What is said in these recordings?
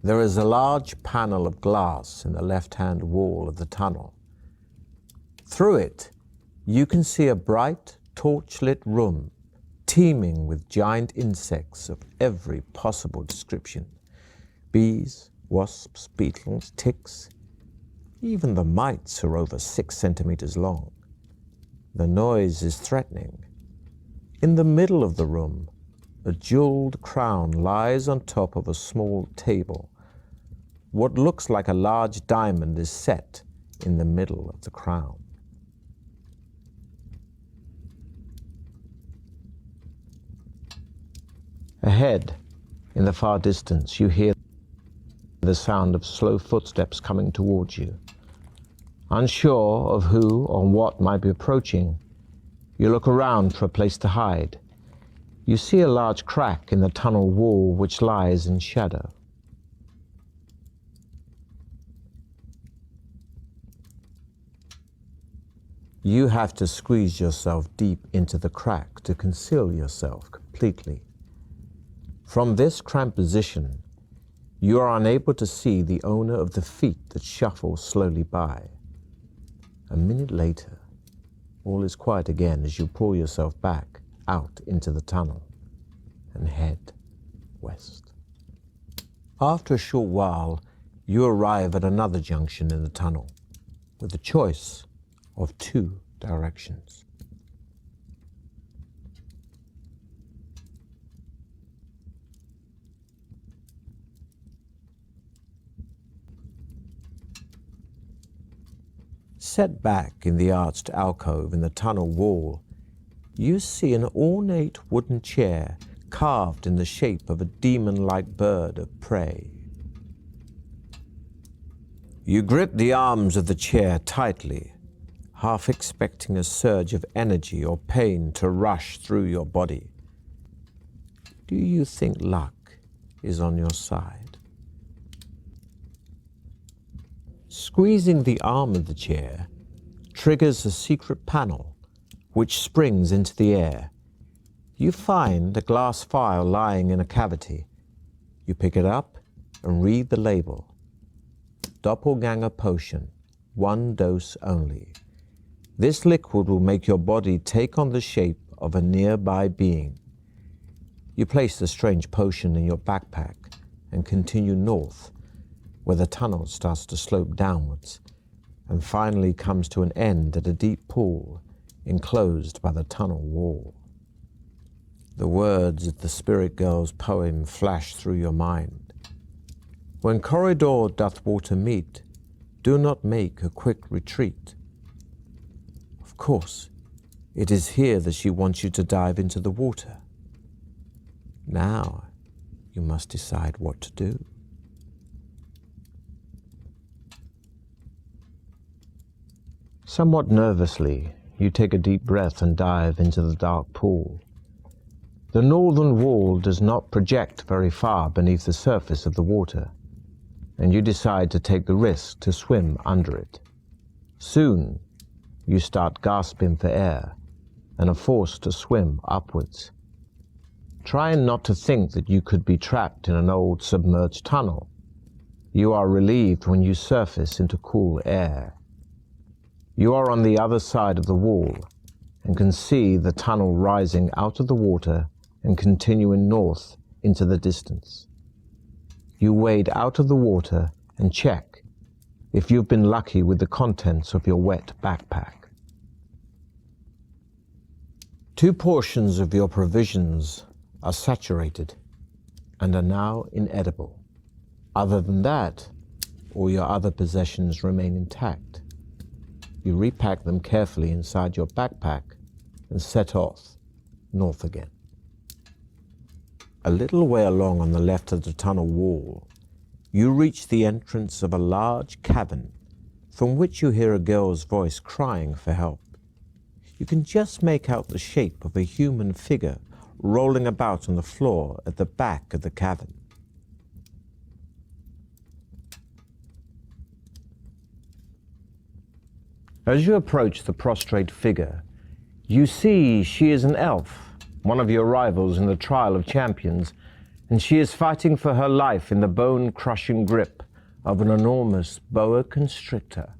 There is a large panel of glass in the left-hand wall of the tunnel. Through it, you can see a bright, torch-lit room teeming with giant insects of every possible description. Bees, wasps, beetles, ticks. Even the mites are over 6 centimeters long. The noise is threatening. In the middle of the room, a jeweled crown lies on top of a small table. What looks like a large diamond is set in the middle of the crown. Ahead, in the far distance, you hear the sound of slow footsteps coming towards you. Unsure of who or what might be approaching, you look around for a place to hide. You see a large crack in the tunnel wall which lies in shadow. You have to squeeze yourself deep into the crack to conceal yourself completely. From this cramped position, you are unable to see the owner of the feet that shuffle slowly by. A minute later, all is quiet again as you pull yourself back out into the tunnel and head west. After a short while, you arrive at another junction in the tunnel with a choice of 2 directions. Set back in the arched alcove in the tunnel wall, you see an ornate wooden chair carved in the shape of a demon-like bird of prey. You grip the arms of the chair tightly, half expecting a surge of energy or pain to rush through your body. Do you think luck is on your side? Squeezing the arm of the chair triggers a secret panel which springs into the air. You find a glass vial lying in a cavity. You pick it up and read the label. Doppelganger potion, 1 dose only. This liquid will make your body take on the shape of a nearby being. You place the strange potion in your backpack and continue north, where the tunnel starts to slope downwards and finally comes to an end at a deep pool enclosed by the tunnel wall. The words of the spirit girl's poem flash through your mind. When corridor doth water meet, do not make a quick retreat. Of course, it is here that she wants you to dive into the water. Now, you must decide what to do. Somewhat nervously, you take a deep breath and dive into the dark pool. The northern wall does not project very far beneath the surface of the water, and you decide to take the risk to swim under it. Soon, you start gasping for air and are forced to swim upwards. Trying not to think that you could be trapped in an old submerged tunnel, you are relieved when you surface into cool air. You are on the other side of the wall and can see the tunnel rising out of the water and continuing north into the distance. You wade out of the water and check if you've been lucky with the contents of your wet backpack. 2 portions of your provisions are saturated and are now inedible. Other than that, all your other possessions remain intact. You repack them carefully inside your backpack and set off north again. A little way along on the left of the tunnel wall, you reach the entrance of a large cavern from which you hear a girl's voice crying for help. You can just make out the shape of a human figure rolling about on the floor at the back of the cavern. As you approach the prostrate figure, you see she is an elf, one of your rivals in the Trial of Champions, and she is fighting for her life in the bone-crushing grip of an enormous boa constrictor.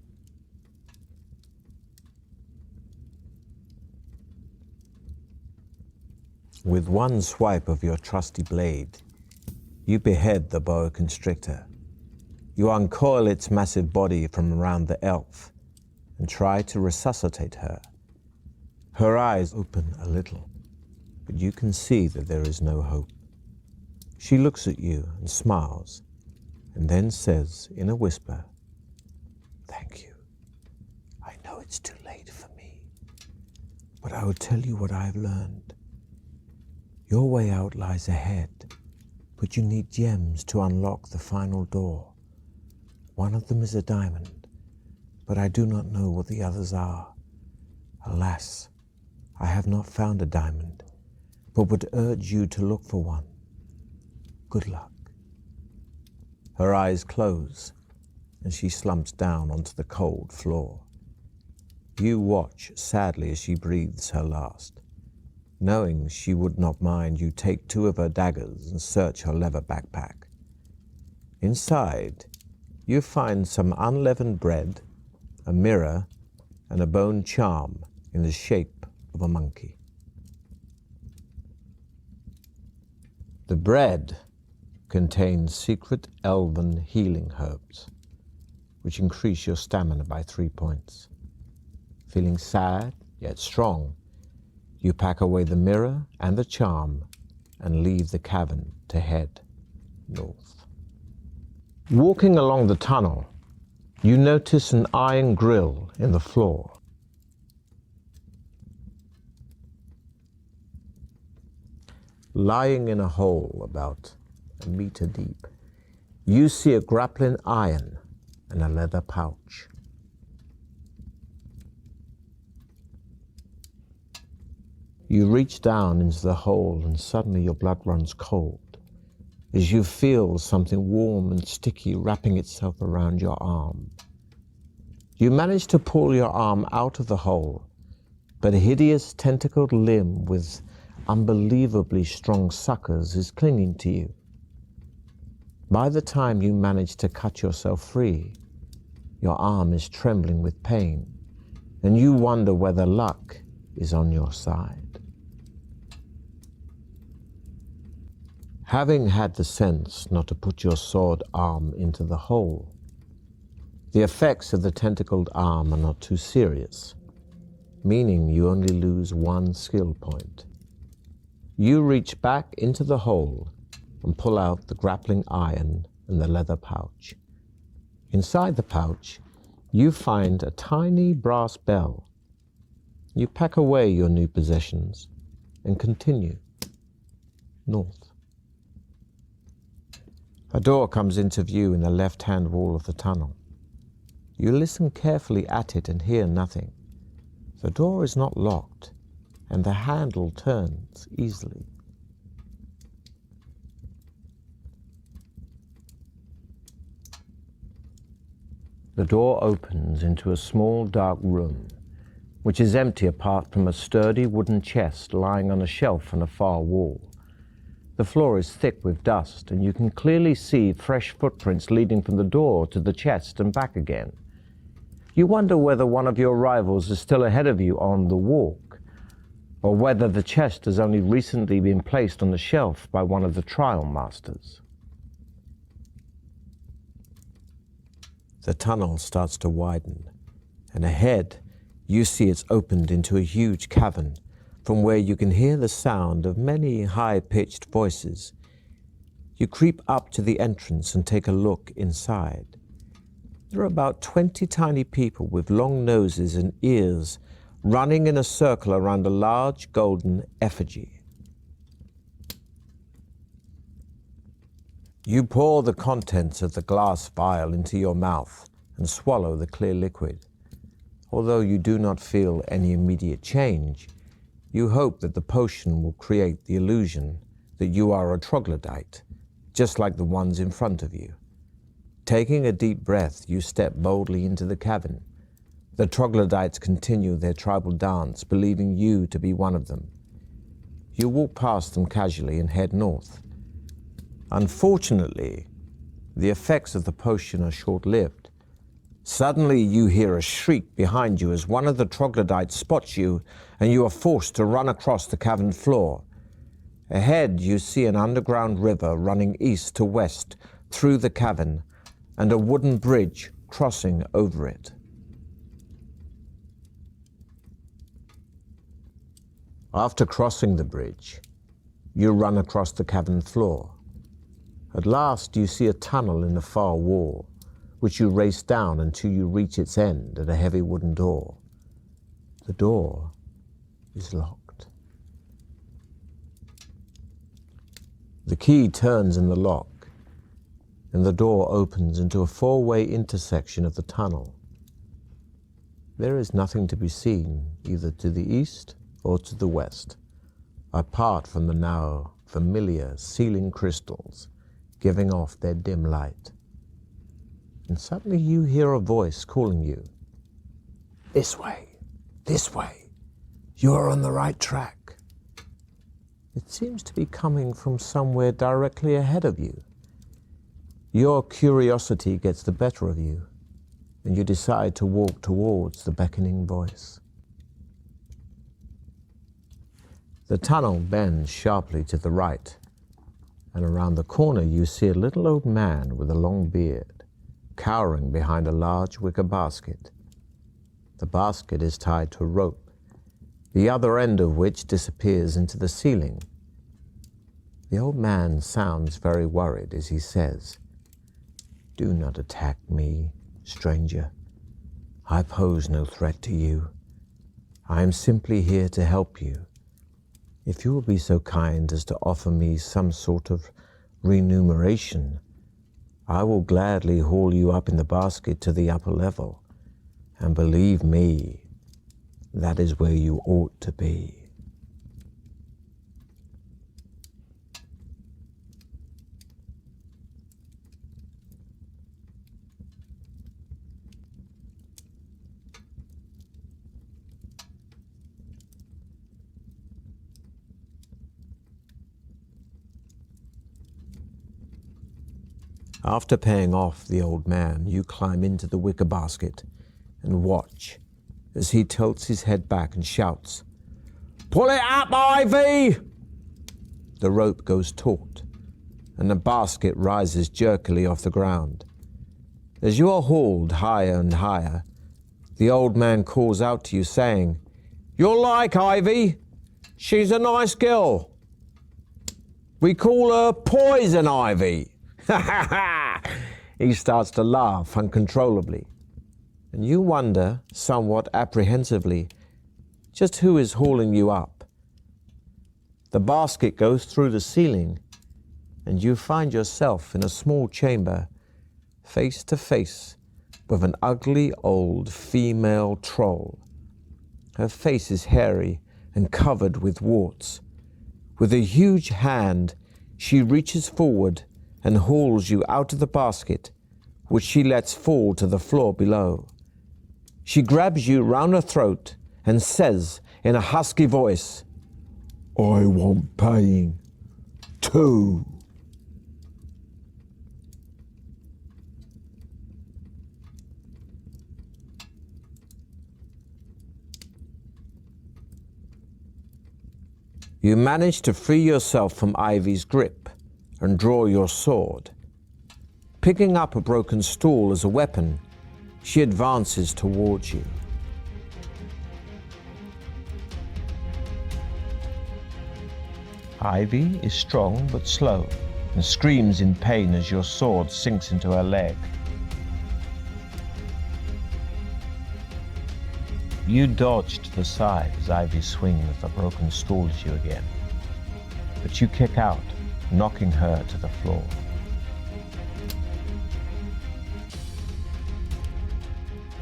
With one swipe of your trusty blade, you behead the boa constrictor. You uncoil its massive body from around the elf and try to resuscitate her. Her eyes open a little, but you can see that there is no hope. She looks at you and smiles, and then says in a whisper, "Thank you. I know it's too late for me, but I will tell you what I've learned. Your way out lies ahead, but you need gems to unlock the final door. One of them is a diamond, but I do not know what the others are. Alas, I have not found a diamond, but would urge you to look for one. Good luck." Her eyes close, and she slumps down onto the cold floor. You watch sadly as she breathes her last. Knowing she would not mind, you take 2 of her daggers and search her leather backpack. Inside, you find some unleavened bread, a mirror, and a bone charm in the shape of a monkey. The bread contains secret elven healing herbs, which increase your stamina by 3 points. Feeling sad, yet strong, you pack away the mirror and the charm and leave the cavern to head north. Walking along the tunnel, you notice an iron grill in the floor. Lying in a hole about a meter deep, you see a grappling iron and a leather pouch. You reach down into the hole and suddenly your blood runs cold as you feel something warm and sticky wrapping itself around your arm. You manage to pull your arm out of the hole, but a hideous tentacled limb with unbelievably strong suckers is clinging to you. By the time you manage to cut yourself free, your arm is trembling with pain, and you wonder whether luck is on your side. Having had the sense not to put your sword arm into the hole, the effects of the tentacled arm are not too serious, meaning you only lose 1 skill point. You reach back into the hole and pull out the grappling iron and the leather pouch. Inside the pouch, you find a tiny brass bell. You pack away your new possessions and continue north. A door comes into view in the left-hand wall of the tunnel. You listen carefully at it and hear nothing. The door is not locked, and the handle turns easily. The door opens into a small dark room, which is empty apart from a sturdy wooden chest lying on a shelf on a far wall. The floor is thick with dust, and you can clearly see fresh footprints leading from the door to the chest and back again. You wonder whether one of your rivals is still ahead of you on the walk, or whether the chest has only recently been placed on the shelf by one of the trial masters. The tunnel starts to widen, and ahead you see it's opened into a huge cavern from where you can hear the sound of many high-pitched voices. You creep up to the entrance and take a look inside. There are about 20 tiny people with long noses and ears running in a circle around a large golden effigy. You pour the contents of the glass vial into your mouth and swallow the clear liquid. Although you do not feel any immediate change, you hope that the potion will create the illusion that you are a troglodyte, just like the ones in front of you. Taking a deep breath, you step boldly into the cavern. The troglodytes continue their tribal dance, believing you to be one of them. You walk past them casually and head north. Unfortunately, the effects of the potion are short-lived. Suddenly you hear a shriek behind you as one of the troglodytes spots you, and you are forced to run across the cavern floor. Ahead you see an underground river running east to west through the cavern, and a wooden bridge crossing over it. After crossing the bridge, you run across the cavern floor. At last you see a tunnel in the far wall, which you race down until you reach its end at a heavy wooden door. The door is locked. The key turns in the lock, and the door opens into a four-way intersection of the tunnel. There is nothing to be seen either to the east or to the west, apart from the now familiar ceiling crystals giving off their dim light. And suddenly you hear a voice calling you. This way, you are on the right track. It seems to be coming from somewhere directly ahead of you. Your curiosity gets the better of you, and you decide to walk towards the beckoning voice. The tunnel bends sharply to the right, and around the corner you see a little old man with a long beard, cowering behind a large wicker basket. The basket is tied to a rope, the other end of which disappears into the ceiling. The old man sounds very worried as he says, "Do not attack me, stranger. I pose no threat to you. I am simply here to help you. If you will be so kind as to offer me some sort of remuneration, I will gladly haul you up in the basket to the upper level. And believe me, that is where you ought to be." After paying off the old man, you climb into the wicker basket and watch as he tilts his head back and shouts, "Pull it up, Ivy!" The rope goes taut, and the basket rises jerkily off the ground. As you are hauled higher and higher, the old man calls out to you, saying, "You'll like Ivy. She's a nice girl. We call her Poison Ivy." He starts to laugh uncontrollably, and you wonder, somewhat apprehensively, just who is hauling you up. The basket goes through the ceiling, and you find yourself in a small chamber, face to face with an ugly old female troll. Her face is hairy and covered with warts. With a huge hand, she reaches forward and hauls you out of the basket, which she lets fall to the floor below. She grabs you round the throat and says in a husky voice, "I want paying, too." You manage to free yourself from Ivy's grip and draw your sword. Picking up a broken stool as a weapon, she advances towards you. Ivy is strong but slow and screams in pain as your sword sinks into her leg. You dodge to the side as Ivy swings the broken stool at you again, but you kick out, knocking her to the floor.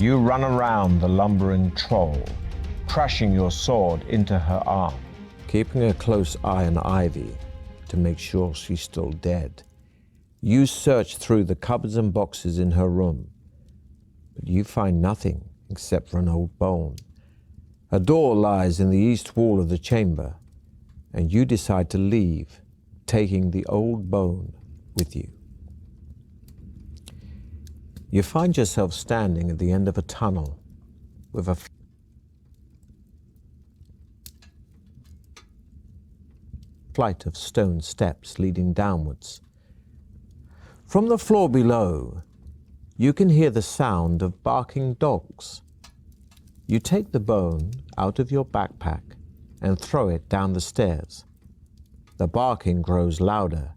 You run around the lumbering troll, crushing your sword into her arm, keeping a close eye on Ivy to make sure she's still dead. You search through the cupboards and boxes in her room, but you find nothing except for an old bone. A door lies in the east wall of the chamber, and you decide to leave, taking the old bone with you. You find yourself standing at the end of a tunnel with a flight of stone steps leading downwards. From the floor below, you can hear the sound of barking dogs. You take the bone out of your backpack and throw it down the stairs. The barking grows louder,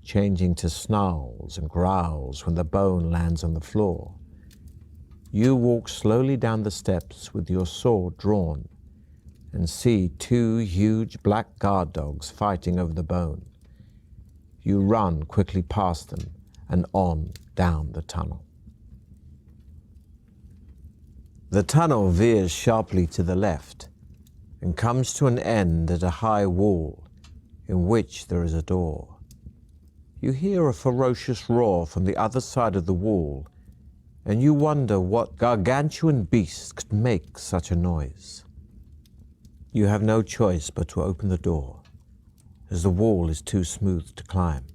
changing to snarls and growls when the bone lands on the floor. You walk slowly down the steps with your sword drawn and see two huge black guard dogs fighting over the bone. You run quickly past them and on down the tunnel. The tunnel veers sharply to the left and comes to an end at a high wall in which there is a door. You hear a ferocious roar from the other side of the wall, and you wonder what gargantuan beast could make such a noise. You have no choice but to open the door, as the wall is too smooth to climb.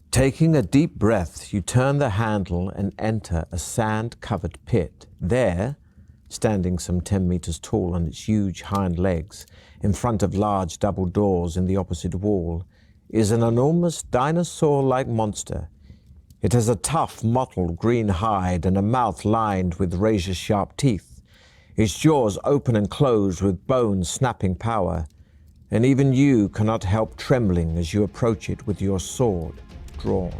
Taking a deep breath, you turn the handle and enter a sand-covered pit. There, standing some 10 meters tall on its huge hind legs, in front of large double doors in the opposite wall, is an enormous dinosaur-like monster. It has a tough, mottled green hide and a mouth lined with razor-sharp teeth. Its jaws open and close with bone snapping power, and even you cannot help trembling as you approach it with your sword drawn.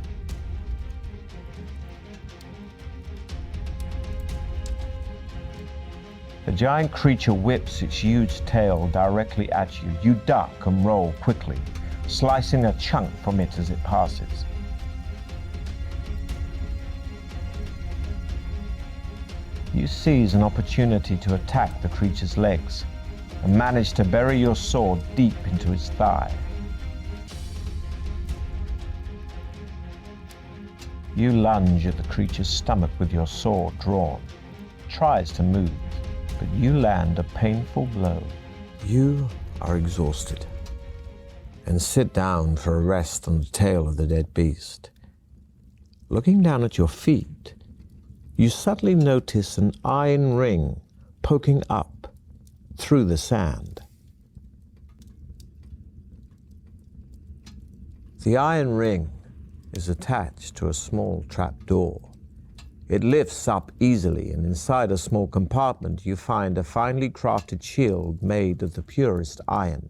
The giant creature whips its huge tail directly at you. You duck and roll quickly, slicing a chunk from it as it passes. You seize an opportunity to attack the creature's legs and manage to bury your sword deep into its thigh. You lunge at the creature's stomach with your sword drawn. It tries to move, but you land a painful blow. You are exhausted and sit down for a rest on the tail of the dead beast. Looking down at your feet, you suddenly notice an iron ring poking up through the sand. The iron ring is attached to a small trap door. It lifts up easily, and inside a small compartment you find a finely crafted shield made of the purest iron.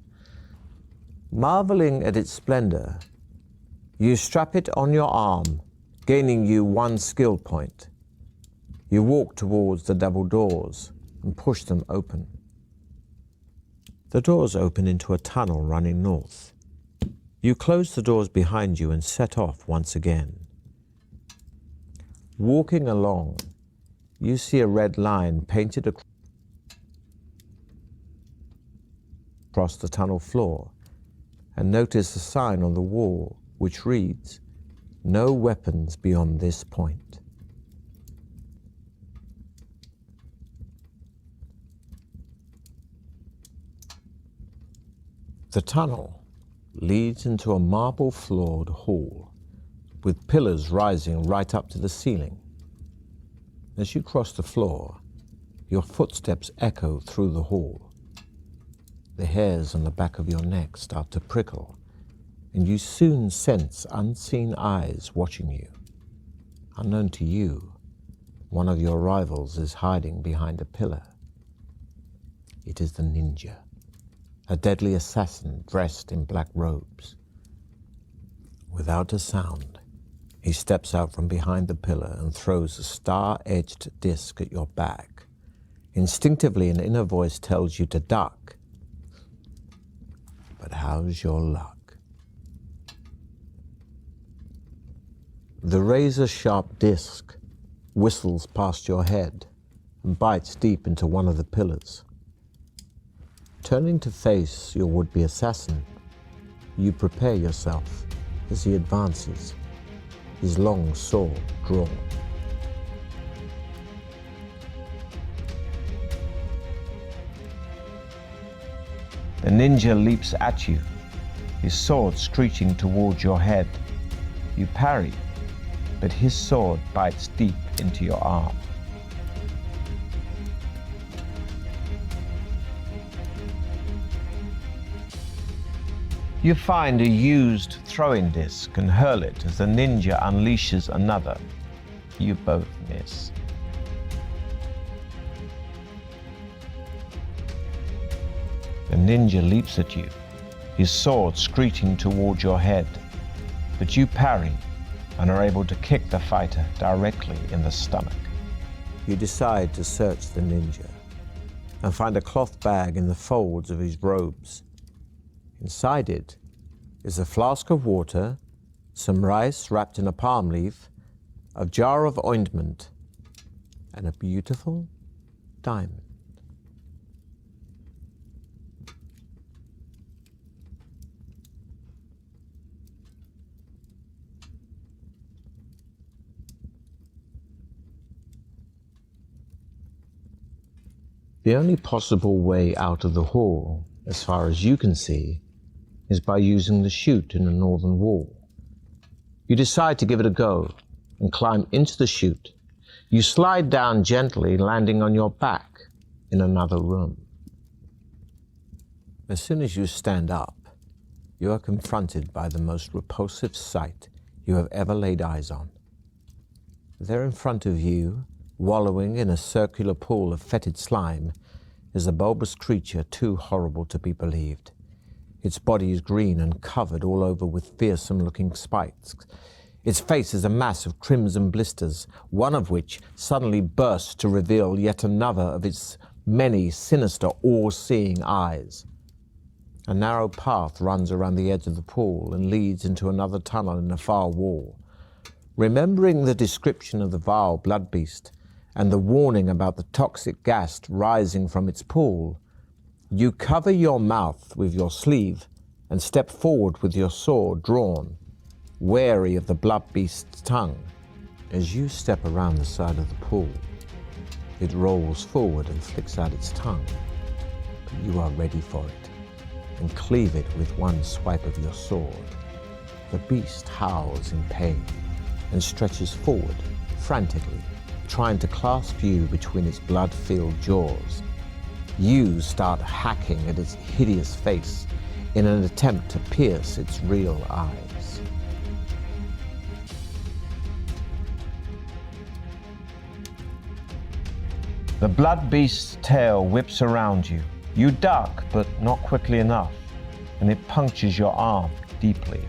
Marveling at its splendor, you strap it on your arm, gaining you 1 skill point. You walk towards the double doors and push them open. The doors open into a tunnel running north. You close the doors behind you and set off once again. Walking along, you see a red line painted across the tunnel floor and notice a sign on the wall which reads, "No weapons beyond this point." The tunnel leads into a marble-floored hall with pillars rising right up to the ceiling. As you cross the floor, your footsteps echo through the hall. The hairs on the back of your neck start to prickle, and you soon sense unseen eyes watching you. Unknown to you, one of your rivals is hiding behind a pillar. It is the ninja, a deadly assassin dressed in black robes. Without a sound, he steps out from behind the pillar and throws a star-edged disc at your back. Instinctively, an inner voice tells you to duck. But how's your luck? The razor-sharp disc whistles past your head and bites deep into one of the pillars. Turning to face your would-be assassin, you prepare yourself as he advances, his long sword drawn. The ninja leaps at you, his sword screeching towards your head. You parry, but his sword bites deep into your arm. You find a used throwing disc and hurl it as the ninja unleashes another. You both miss. The ninja leaps at you, his sword screeching toward your head, but you parry and are able to kick the fighter directly in the stomach. You decide to search the ninja and find a cloth bag in the folds of his robes. Inside it is a flask of water, some rice wrapped in a palm leaf, a jar of ointment, and a beautiful diamond. The only possible way out of the hall, as far as you can see, is by using the chute in the northern wall. You decide to give it a go and climb into the chute. You slide down gently, landing on your back in another room. As soon as you stand up, you are confronted by the most repulsive sight you have ever laid eyes on. There in front of you, wallowing in a circular pool of fetid slime, is a bulbous creature too horrible to be believed. Its body is green and covered all over with fearsome-looking spikes. Its face is a mass of crimson blisters, one of which suddenly bursts to reveal yet another of its many sinister, all-seeing eyes. A narrow path runs around the edge of the pool and leads into another tunnel in the far wall. Remembering the description of the vile blood beast and the warning about the toxic gas rising from its pool, you cover your mouth with your sleeve and step forward with your sword drawn, wary of the blood beast's tongue. As you step around the side of the pool, it rolls forward and flicks out its tongue. But you are ready for it and cleave it with one swipe of your sword. The beast howls in pain and stretches forward frantically, trying to clasp you between its blood-filled jaws. You start hacking at its hideous face in an attempt to pierce its real eyes. The blood beast's tail whips around you. You duck, but not quickly enough, and it punctures your arm deeply.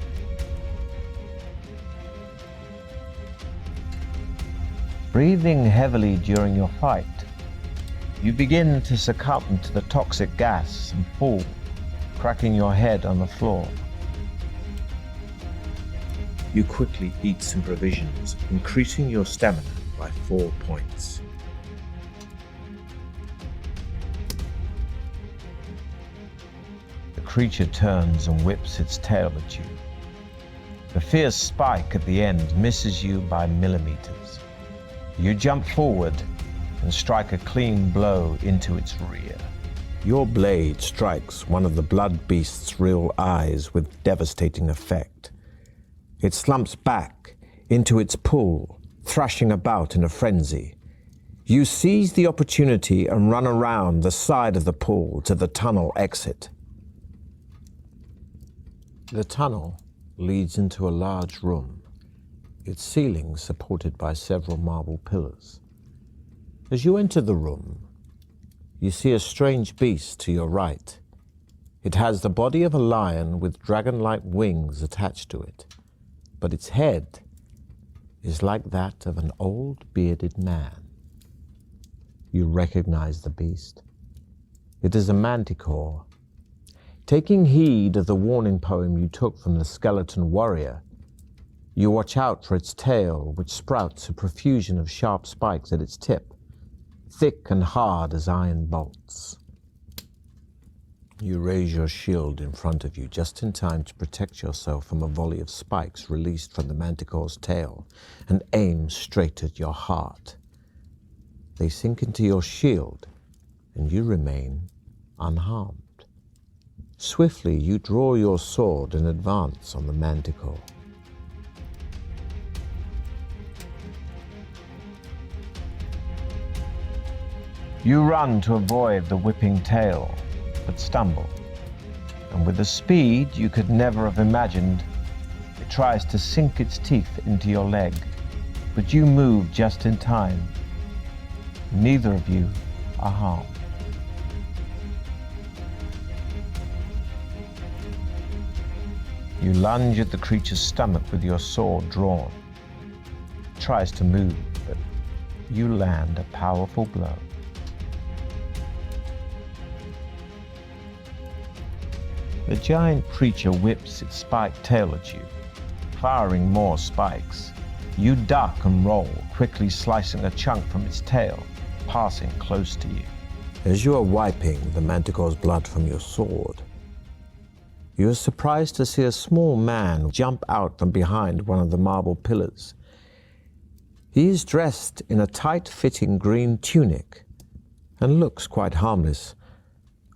Breathing heavily during your fight, you begin to succumb to the toxic gas and fall, cracking your head on the floor. You quickly eat some provisions, increasing your stamina by 4 points. The creature turns and whips its tail at you. The fierce spike at the end misses you by millimeters. You jump forward and strike a clean blow into its rear. Your blade strikes one of the blood beast's real eyes with devastating effect. It slumps back into its pool, thrashing about in a frenzy. You seize the opportunity and run around the side of the pool to the tunnel exit. The tunnel leads into a large room, its ceiling supported by several marble pillars. As you enter the room, you see a strange beast to your right. It has the body of a lion with dragon-like wings attached to it, but its head is like that of an old bearded man. You recognize the beast. It is a manticore. Taking heed of the warning poem you took from the skeleton warrior, you watch out for its tail, which sprouts a profusion of sharp spikes at its tip, thick and hard as iron bolts. You raise your shield in front of you just in time to protect yourself from a volley of spikes released from the manticore's tail and aim straight at your heart. They sink into your shield, and you remain unharmed. Swiftly, you draw your sword and advance on the manticore. You run to avoid the whipping tail, but stumble. And with a speed you could never have imagined, it tries to sink its teeth into your leg, but you move just in time. Neither of you are harmed. You lunge at the creature's stomach with your sword drawn. It tries to move, but you land a powerful blow. The giant creature whips its spiked tail at you, firing more spikes. You duck and roll, quickly slicing a chunk from its tail, passing close to you. As you are wiping the manticore's blood from your sword, you are surprised to see a small man jump out from behind one of the marble pillars. He is dressed in a tight-fitting green tunic and looks quite harmless,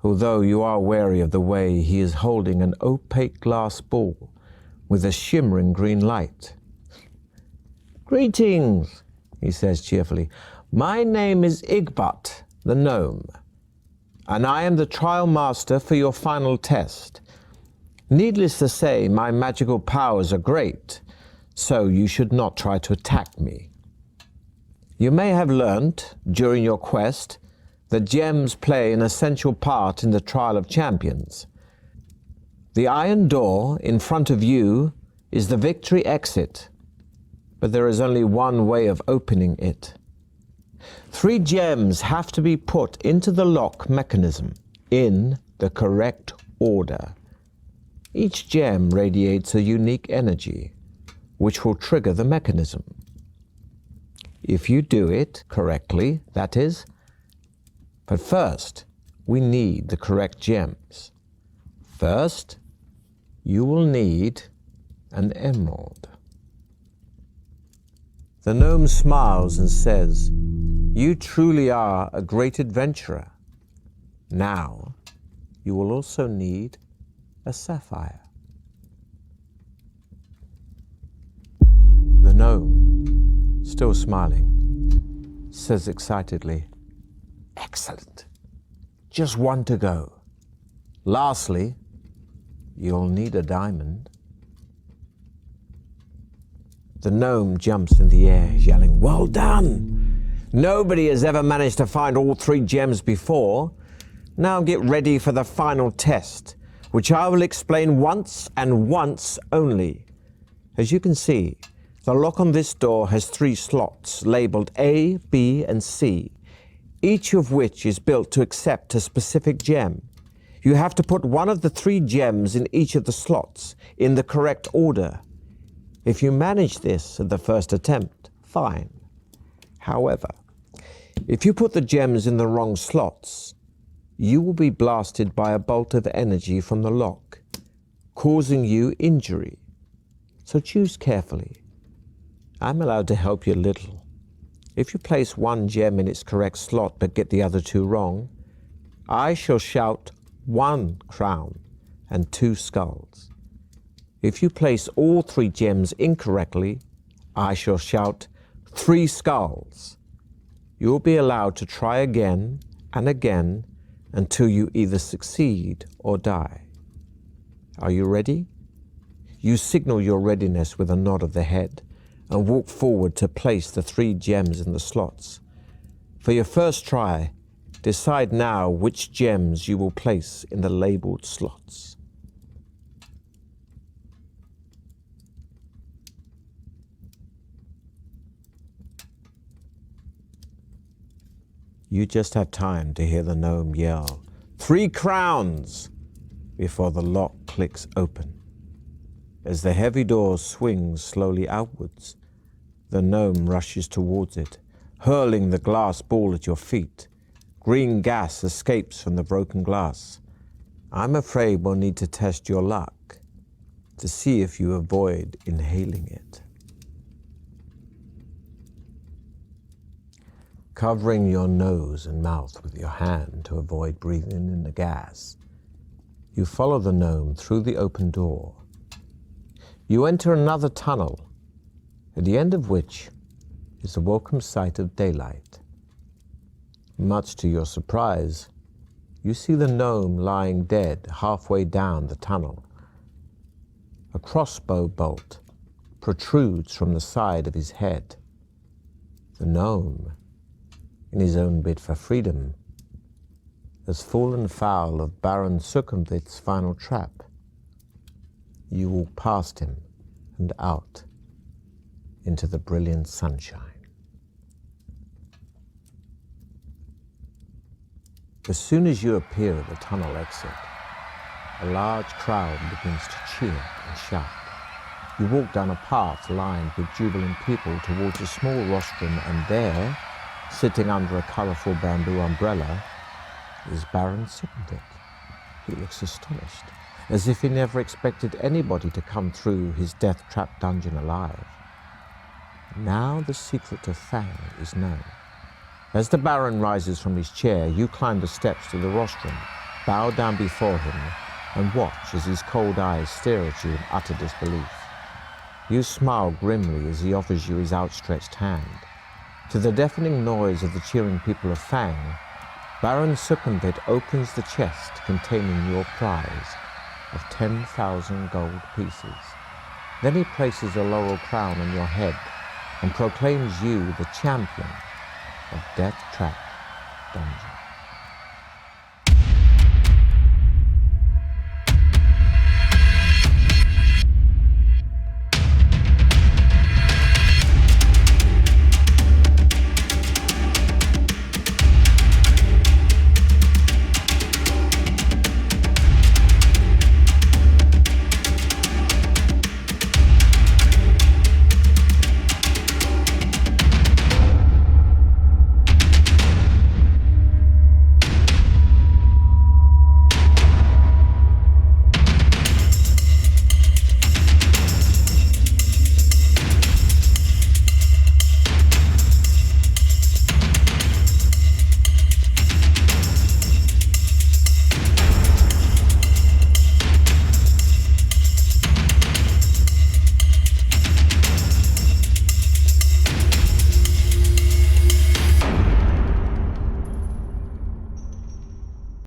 although you are wary of the way he is holding an opaque glass ball with a shimmering green light. "Greetings," he says cheerfully. "My name is Igbot, the gnome, and I am the trial master for your final test. Needless to say, my magical powers are great, so you should not try to attack me. You may have learnt, during your quest, that gems play an essential part in the trial of champions. The iron door in front of you is the victory exit, but there is only one way of opening it. 3 gems have to be put into the lock mechanism in the correct order. Each gem radiates a unique energy, which will trigger the mechanism. If you do it correctly, that is. But first, we need the correct gems. First, you will need an emerald." The gnome smiles and says, "You truly are a great adventurer. Now, you will also need a sapphire." The gnome, still smiling, says excitedly, "Excellent. Just one to go. Lastly, you'll need a diamond." The gnome jumps in the air, yelling, "Well done! Nobody has ever managed to find all 3 gems before. Now get ready for the final test, which I will explain once and once only. As you can see, the lock on this door has 3 slots labeled A, B, and C, each of which is built to accept a specific gem. You have to put one of the 3 gems in each of the slots in the correct order. If you manage this at the first attempt, fine. However, if you put the gems in the wrong slots, you will be blasted by a bolt of energy from the lock, causing you injury. So choose carefully. I'm allowed to help you a little. If you place 1 gem in its correct slot but get the other 2 wrong, I shall shout 1 crown and 2 skulls. If you place all 3 gems incorrectly, I shall shout 3 skulls. You will be allowed to try again and again until you either succeed or die. Are you ready? You signal your readiness with a nod of the head and walk forward to place the 3 gems in the slots. For your first try, decide now which gems you will place in the labeled slots. You just have time to hear the gnome yell, 3 crowns, before the lock clicks open. As the heavy door swings slowly outwards, the gnome rushes towards it, hurling the glass ball at your feet. Green gas escapes from the broken glass. I'm afraid we'll need to test your luck to see if you avoid inhaling it. Covering your nose and mouth with your hand to avoid breathing in the gas, you follow the gnome through the open door. You enter another tunnel, at the end of which is the welcome sight of daylight. Much to your surprise, you see the gnome lying dead halfway down the tunnel. A crossbow bolt protrudes from the side of his head. The gnome, in his own bid for freedom, has fallen foul of Baron Sukumvit's final trap. You walk past him and out into the brilliant sunshine. As soon as you appear at the tunnel exit, a large crowd begins to cheer and shout. You walk down a path lined with jubilant people towards a small rostrum, and there, sitting under a colourful bamboo umbrella, is Baron Sukumvit. He looks astonished, as if he never expected anybody to come through his Deathtrap Dungeon alive. Now the secret of Fang is known. As the Baron rises from his chair, you climb the steps to the rostrum, bow down before him, and watch as his cold eyes stare at you in utter disbelief. You smile grimly as he offers you his outstretched hand. To the deafening noise of the cheering people of Fang, Baron Sukumvit opens the chest containing your prize of 10,000 gold pieces. Then he places a laurel crown on your head and proclaims you the champion of Deathtrap Dungeon.